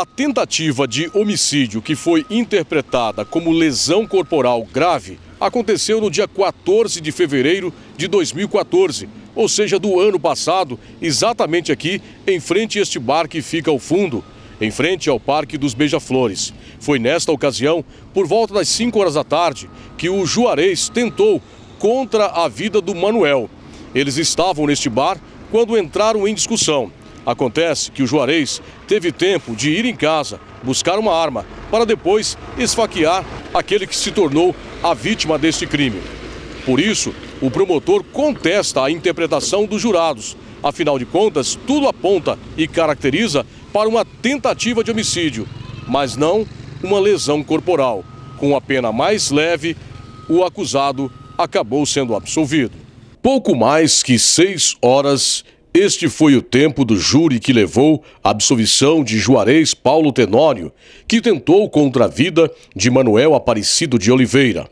A tentativa de homicídio, que foi interpretada como lesão corporal grave, aconteceu no dia 14 de fevereiro de 2014, ou seja, do ano passado, exatamente aqui, em frente a este bar que fica ao fundo, em frente ao Parque dos Beija-Flores. Foi nesta ocasião, por volta das 5 horas da tarde, que o Juarez tentou contra a vida do Manuel. Eles estavam neste bar quando entraram em discussão. Acontece que o Juarez teve tempo de ir em casa, buscar uma arma, para depois esfaquear aquele que se tornou a vítima deste crime. Por isso, o promotor contesta a interpretação dos jurados. Afinal de contas, tudo aponta e caracteriza para uma tentativa de homicídio, mas não uma lesão corporal. Com a pena mais leve, o acusado acabou sendo absolvido. Pouco mais que 6 horas. Este foi o tempo do júri que levou à absolvição de Juarez Paulo Tenório, que tentou contra a vida de Manuel Aparecido de Oliveira.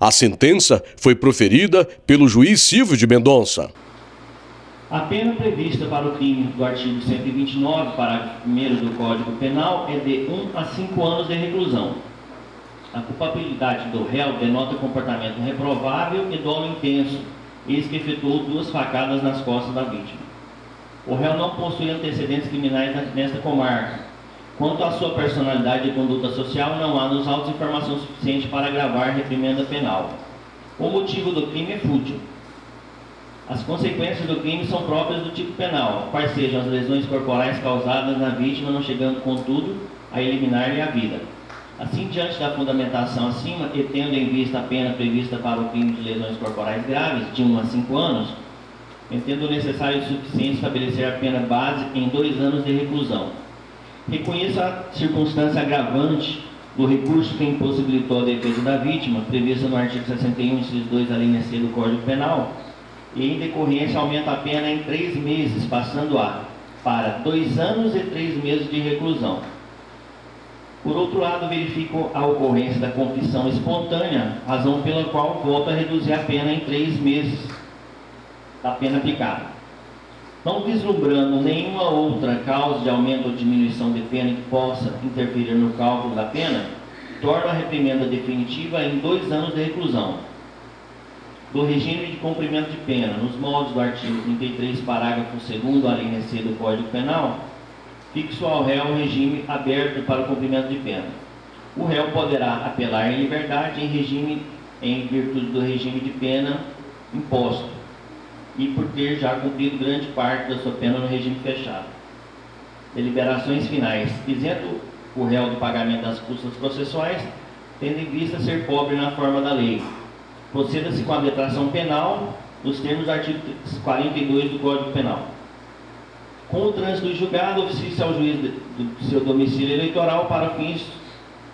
A sentença foi proferida pelo juiz Silvio de Mendonça. A pena prevista para o crime do artigo 129, parágrafo 1º do Código Penal, é de 1 a 5 anos de reclusão. A culpabilidade do réu denota comportamento reprovável e dolo intenso, eis que efetuou 2 facadas nas costas da vítima. O réu não possui antecedentes criminais nesta comarca. Quanto à sua personalidade e conduta social, não há nos autos informação suficiente para agravar reprimenda penal. O motivo do crime é fútil. As consequências do crime são próprias do tipo penal, quais sejam as lesões corporais causadas na vítima, não chegando, contudo, a eliminar-lhe a vida. Assim, diante da fundamentação acima, e tendo em vista a pena prevista para o crime de lesões corporais graves, de 1 a 5 anos, entendo necessário e suficiente estabelecer a pena base em 2 anos de reclusão. Reconheço a circunstância agravante do recurso que impossibilitou a defesa da vítima, prevista no artigo 61, inciso 2, alínea C do Código Penal, e em decorrência aumenta a pena em 3 meses, passando para 2 anos e 3 meses de reclusão. Por outro lado, verifico a ocorrência da confissão espontânea, razão pela qual volto a reduzir a pena em 3 meses da pena aplicada. Não vislumbrando nenhuma outra causa de aumento ou diminuição de pena que possa interferir no cálculo da pena, torno a reprimenda definitiva em 2 anos de reclusão. Do regime de cumprimento de pena, nos moldes do artigo 33, parágrafo 2º, alínea C do Código Penal, fixo ao réu um regime aberto para o cumprimento de pena. O réu poderá apelar em liberdade em virtude do regime de pena imposto e por ter já cumprido grande parte da sua pena no regime fechado. Deliberações finais. Isento o réu do pagamento das custas processuais, tendo em vista ser pobre na forma da lei. Proceda-se com a detração penal nos termos do artigo 42 do Código Penal. Com o trânsito do julgado, oficia ao juiz do seu domicílio eleitoral para fins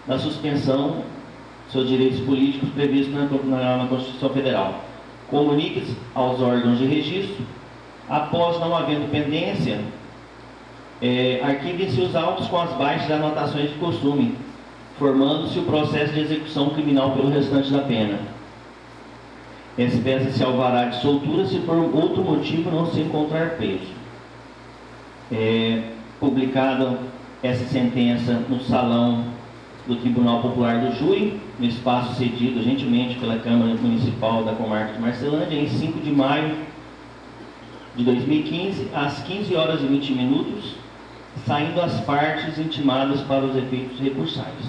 da suspensão dos seus direitos políticos previstos na Constituição Federal. Comunique-se aos órgãos de registro. Após não havendo pendência, arquivem-se os autos com as baixas anotações de costume, formando-se o processo de execução criminal pelo restante da pena. Despeça-se alvará de soltura se por outro motivo não se encontrar preso. Publicada essa sentença no salão do Tribunal Popular do Júri, no espaço cedido gentilmente pela Câmara Municipal da Comarca de Marcelândia, em 5 de maio de 2015, às 15 horas e 20 minutos, saindo as partes intimadas para os efeitos recursais.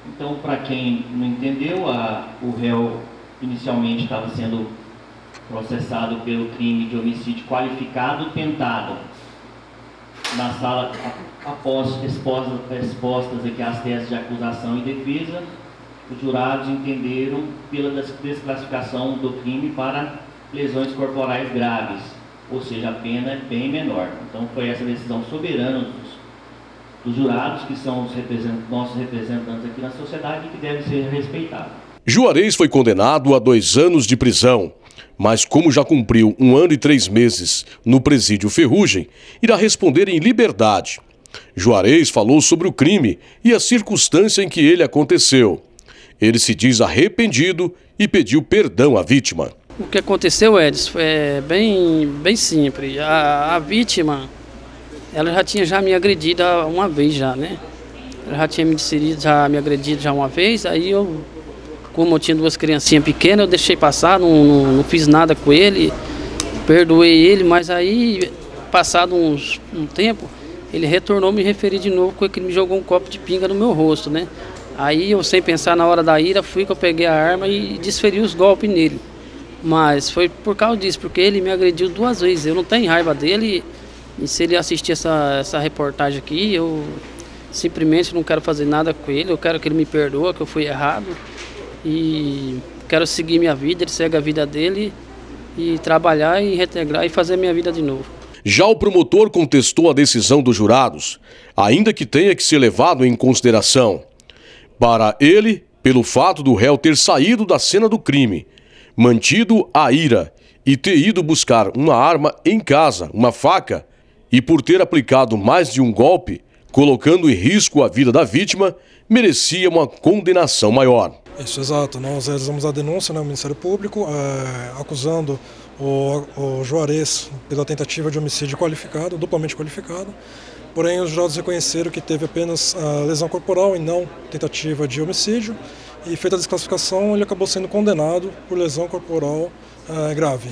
Então, para quem não entendeu, o réu inicialmente estava sendo processado pelo crime de homicídio qualificado tentado. Na sala, após expostas aqui as teses de acusação e defesa, os jurados entenderam pela desclassificação do crime para lesões corporais graves, ou seja, a pena é bem menor. Então foi essa decisão soberana dos jurados, que são os nossos representantes aqui na sociedade, e que deve ser respeitada. Juarez foi condenado a 2 anos de prisão, mas como já cumpriu 1 ano e 3 meses no presídio Ferrugem, irá responder em liberdade. Juarez falou sobre o crime e a circunstância em que ele aconteceu. Ele se diz arrependido e pediu perdão à vítima. O que aconteceu, Edson, é bem simples. A vítima, ela já tinha me agredido uma vez já, né? Ela já tinha me agredido já uma vez, aí eu, como eu tinha duas criancinhas pequenas, eu deixei passar, não fiz nada com ele, perdoei ele, mas aí, passado um tempo, ele retornou me referir de novo, porque ele me jogou um copo de pinga no meu rosto, né? Aí eu, sem pensar na hora da ira, fui que eu peguei a arma e desferi os golpes nele. Mas foi por causa disso, porque ele me agrediu 2 vezes. Eu não tenho raiva dele, e se ele assistir essa reportagem aqui, eu simplesmente não quero fazer nada com ele. Eu quero que ele me perdoe, que eu fui errado, e quero seguir minha vida, ele segue a vida dele, e trabalhar e reintegrar e fazer minha vida de novo. Já o promotor contestou a decisão dos jurados, ainda que tenha que ser levado em consideração. Para ele, pelo fato do réu ter saído da cena do crime, mantido a ira e ter ido buscar uma arma em casa, uma faca, e por ter aplicado mais de um golpe, colocando em risco a vida da vítima, merecia uma condenação maior. Isso, exato. Nós realizamos a denúncia, né, ao Ministério Público, acusando o Juarez pela tentativa de homicídio qualificado, duplamente qualificado. Porém, os jurados reconheceram que teve apenas lesão corporal e não tentativa de homicídio. E feita a desclassificação, ele acabou sendo condenado por lesão corporal grave.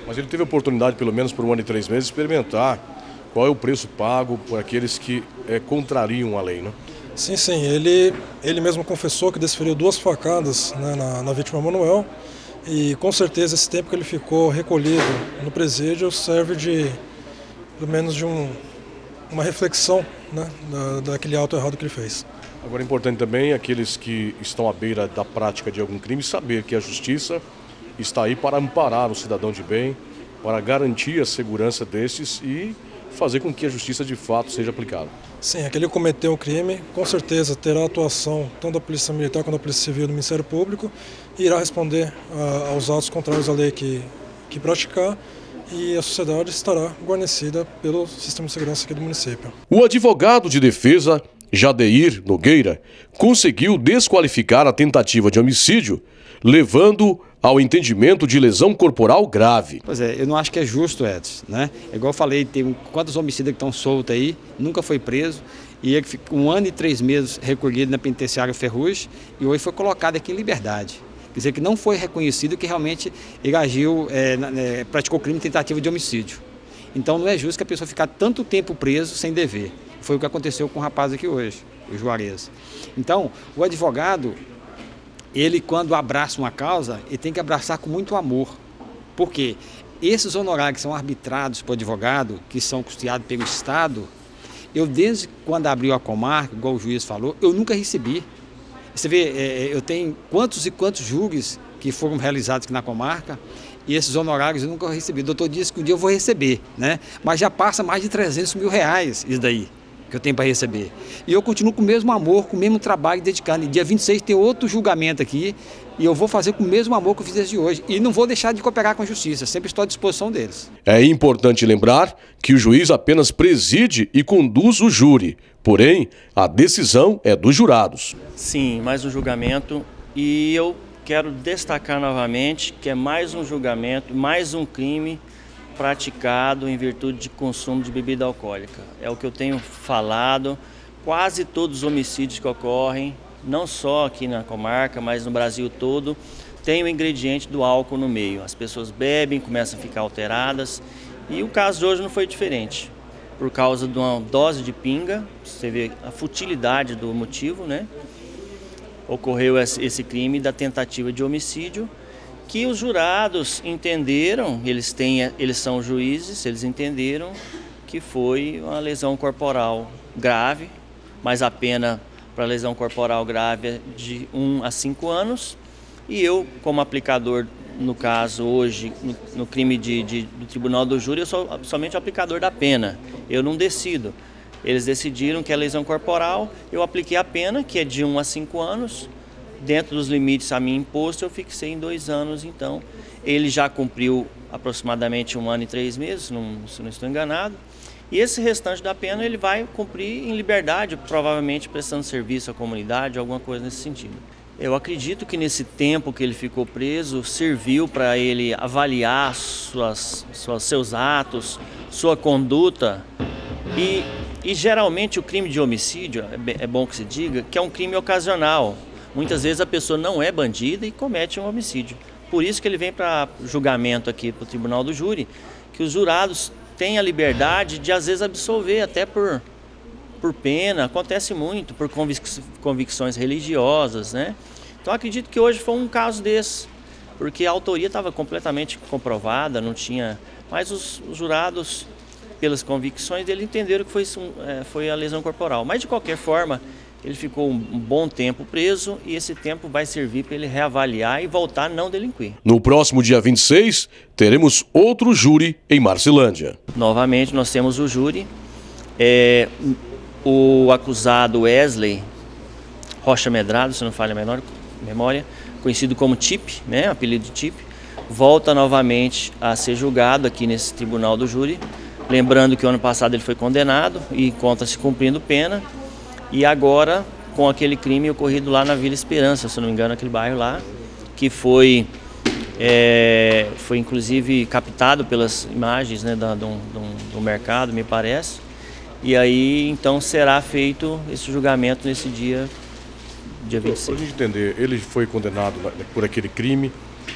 Mas ele teve a oportunidade, pelo menos por 1 ano e 3 meses, de experimentar qual é o preço pago por aqueles que contrariam a lei, né? Sim, sim. Ele mesmo confessou que desferiu 2 facadas, né, na vítima Manuel. E com certeza esse tempo que ele ficou recolhido no presídio serve pelo menos de uma reflexão, né, daquele ato errado que ele fez. Agora é importante também aqueles que estão à beira da prática de algum crime saber que a justiça está aí para amparar o cidadão de bem, para garantir a segurança destes e fazer com que a justiça de fato seja aplicada. Sim, aquele que cometeu o crime, com certeza terá atuação tanto da Polícia Militar quanto da Polícia Civil e do Ministério Público e irá responder aos atos contrários à lei que praticar, e a sociedade estará guarnecida pelo sistema de segurança aqui do município. O advogado de defesa, Jadeir Nogueira, conseguiu desqualificar a tentativa de homicídio, levando ao entendimento de lesão corporal grave. Pois é, eu não acho que é justo, Edson, né? É igual eu falei, tem quantos homicidas que estão soltos aí, nunca foi preso, e ele ficou 1 ano e 3 meses recolhido na penitenciária Ferrugem e hoje foi colocado aqui em liberdade. Quer dizer que não foi reconhecido que realmente ele agiu, praticou crime de tentativa de homicídio. Então não é justo que a pessoa ficar tanto tempo preso sem dever. Foi o que aconteceu com o rapaz aqui hoje, o Juarez. Então, o advogado, ele quando abraça uma causa, ele tem que abraçar com muito amor. Por quê? Esses honorários que são arbitrados para o advogado, que são custeados pelo Estado, eu desde quando abriu a comarca, igual o juiz falou, eu nunca recebi. Você vê, eu tenho quantos e quantos júris que foram realizados aqui na comarca, e esses honorários eu nunca recebi. O doutor disse que um dia eu vou receber, né? Mas já passa mais de 300 mil reais isso daí que eu tenho para receber. E eu continuo com o mesmo amor, com o mesmo trabalho, dedicando. E dia 26 tem outro julgamento aqui, e eu vou fazer com o mesmo amor que eu fiz desde hoje. E não vou deixar de cooperar com a justiça, sempre estou à disposição deles. É importante lembrar que o juiz apenas preside e conduz o júri, porém, a decisão é dos jurados. Sim, mais um julgamento, e eu quero destacar novamente que é mais um julgamento, mais um crime praticado em virtude de consumo de bebida alcoólica. É o que eu tenho falado, quase todos os homicídios que ocorrem, não só aqui na comarca, mas no Brasil todo, tem o ingrediente do álcool no meio. As pessoas bebem, começam a ficar alteradas, e o caso de hoje não foi diferente. Por causa de uma dose de pinga, você vê a futilidade do motivo, né? Ocorreu esse crime da tentativa de homicídio, que os jurados entenderam, eles são juízes, eles entenderam que foi uma lesão corporal grave, mas a pena para lesão corporal grave é de 1 a 5 anos, e eu, como aplicador, no caso hoje, no crime do Tribunal do Júri, eu sou somente o aplicador da pena, eu não decido. Eles decidiram que é lesão corporal, eu apliquei a pena, que é de 1 a 5 anos, dentro dos limites a mim imposto, eu fixei em 2 anos, então ele já cumpriu aproximadamente 1 ano e 3 meses, se não estou enganado, e esse restante da pena ele vai cumprir em liberdade, provavelmente prestando serviço à comunidade, alguma coisa nesse sentido. Eu acredito que nesse tempo que ele ficou preso, serviu para ele avaliar seus atos, sua conduta, E geralmente o crime de homicídio, é bom que se diga, que é um crime ocasional. Muitas vezes a pessoa não é bandida e comete um homicídio. Por isso que ele vem para julgamento aqui para o Tribunal do Júri, que os jurados têm a liberdade de às vezes absolver até por pena, acontece muito, por convicções religiosas, né? Então acredito que hoje foi um caso desse, porque a autoria estava completamente comprovada, não tinha... Mas os jurados, pelas convicções dele, entenderam que foi a lesão corporal. Mas de qualquer forma, ele ficou um bom tempo preso e esse tempo vai servir para ele reavaliar e voltar a não delinquir. No próximo dia 26, teremos outro júri em Marcilândia. Novamente nós temos o júri. O acusado Wesley Rocha Medrado, se não falha a memória, conhecido como Tip, né, apelido de Tip, volta novamente a ser julgado aqui nesse Tribunal do Júri. Lembrando que o ano passado ele foi condenado e encontra-se cumprindo pena. E agora com aquele crime ocorrido lá na Vila Esperança, se não me engano, aquele bairro lá, que foi inclusive captado pelas imagens, né, do mercado, me parece. E aí então será feito esse julgamento nesse dia 26. Para a gente entender, ele foi condenado por aquele crime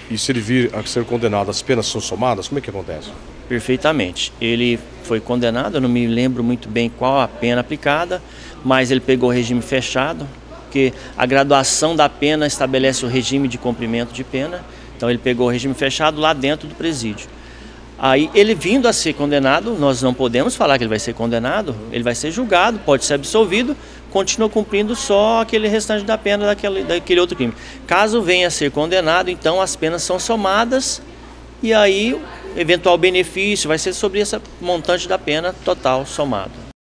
e se ele vir a ser condenado, as penas são somadas? Como é que acontece? Perfeitamente. Ele foi condenado, eu não me lembro muito bem qual a pena aplicada, mas ele pegou o regime fechado, porque a graduação da pena estabelece o regime de cumprimento de pena. Então ele pegou o regime fechado lá dentro do presídio. Aí ele vindo a ser condenado, nós não podemos falar que ele vai ser condenado, ele vai ser julgado, pode ser absolvido, continua cumprindo só aquele restante da pena daquele outro crime. Caso venha a ser condenado, então as penas são somadas e aí o eventual benefício vai ser sobre esse montante da pena total somado.